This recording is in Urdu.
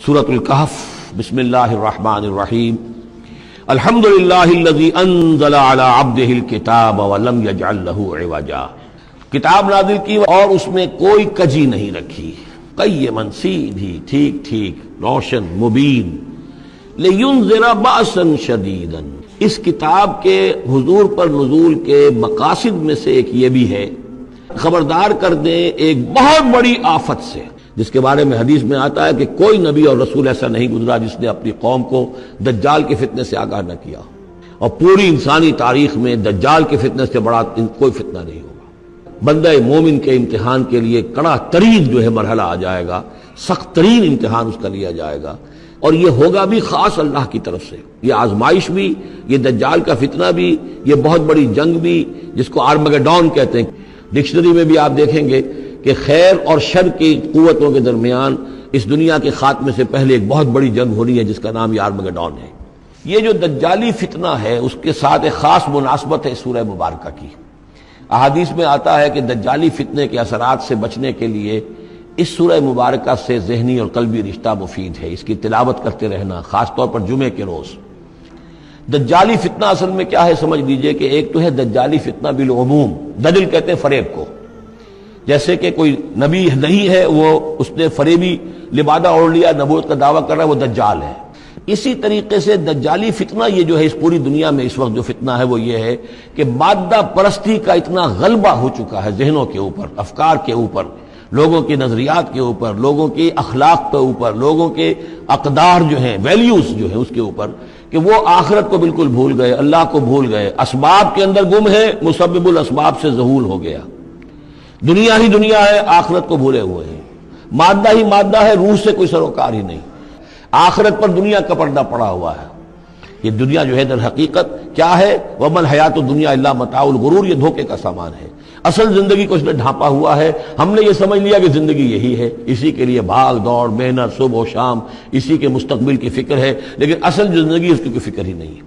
سورۃ الکہف بسم اللہ الرحمن الرحیم الحمدللہ الذی انزل علی عبدہ الکتاب ولم یجعل لہ عوجا، کتاب نازل کی اور اس میں کوئی کجی نہیں رکھی، قیما سیدھی ٹھیک ٹھیک روشن مبین، لینذر بأسا شدیدا۔ اس کتاب کے حضور پر نزول کے مقاصد میں سے ایک یہ بھی ہے خبردار کر دیں ایک بہت بڑی آفت سے، جس کے بارے میں حدیث میں آتا ہے کہ کوئی نبی اور رسول ایسا نہیں گزرا جس نے اپنی قوم کو دجال کے فتنے سے آگاہ نہ کیا، اور پوری انسانی تاریخ میں دجال کے فتنے سے بڑا کوئی فتنہ نہیں ہوگا۔ بندہ مومن کے امتحان کے لیے کڑا ترین جو ہے مرحلہ آ جائے گا، سخت ترین امتحان اس کا لیا جائے گا، اور یہ ہوگا بھی خاص اللہ کی طرف سے، یہ آزمائش بھی، یہ دجال کا فتنہ بھی، یہ بہت بڑی جنگ بھی، جس کو آرمگیڈون کہتے ہیں۔ ڈکشنری میں بھی آپ دیکھیں گے کہ خیر اور شر کی قوتوں کے درمیان اس دنیا کے خاتمے سے پہلے ایک بہت بڑی جنگ ہونی ہے جس کا نام آرمگیڈون ہے۔ یہ جو دجالی فتنہ ہے اس کے ساتھ ایک خاص مناسبت ہے سورہ مبارکہ کی۔ احادیث میں آتا ہے کہ دجالی فتنے کے اثرات سے بچنے کے لیے اس سورہ مبارکہ سے ذہنی اور قلبی رشتہ مفید ہے، اس کی تلاوت کرتے رہنا، خاص طور پر جمعے کے روز۔ دجالی فتنہ اصل میں کیا ہے سمجھ لیجئے کہ ایک تو ہے دجالی فتنہ بالعموم، دجل کہتے ہیں فریب کو، جیسے کہ کوئی نبی نہیں ہے وہ اس نے فریبی لبادہ اوڑھ لیا، نبوت کا دعویٰ کر رہا ہے، وہ دجال ہے۔ اسی طریقے سے دجالی فتنہ یہ جو ہے اس پوری دنیا میں اس وقت جو فتنہ ہے وہ یہ ہے کہ مادہ پرستی کا اتنا غلبہ ہو چکا ہے ذہنوں کے اوپر، افکار کے اوپر، لوگوں کے نظریات کے اوپر، لوگوں کے اخلاق کے اوپر، لوگوں کے اقدار جو ہیں، ویلیوز جو ہیں اس کے اوپر، کہ وہ آخرت کو بالکل بھول گئے، اللہ کو بھول گئے، اسباب کے اندر گم ہے، مسبب الاسباب سے ذہول ہو گیا۔ دنیا ہی دنیا ہے، آخرت کو بھولے ہوئے ہیں، مادہ ہی مادہ ہے، روح سے کوئی سروکار ہی نہیں، آخرت پر دنیا کا پردہ پڑا ہوا ہے۔ یہ دنیا جو ہے در حقیقت کیا ہے؟ وَمَا الْحَيَاةُ الدُّنْيَا إِلَّا مَتَاعُ الْغُرُورِ، یہ دھوکے کا سامان ہے۔ اصل زندگی کو اس نے ڈھانپا ہوا ہے، ہم نے یہ سمجھ لیا کہ زندگی یہی ہے، اسی کے لیے بھاگ دوڑ محنت صبح و شام، اسی کے مستقبل کی فکر ہے، لیکن اصل زندگی اس کی کوئی فکر ہی نہیں ہے۔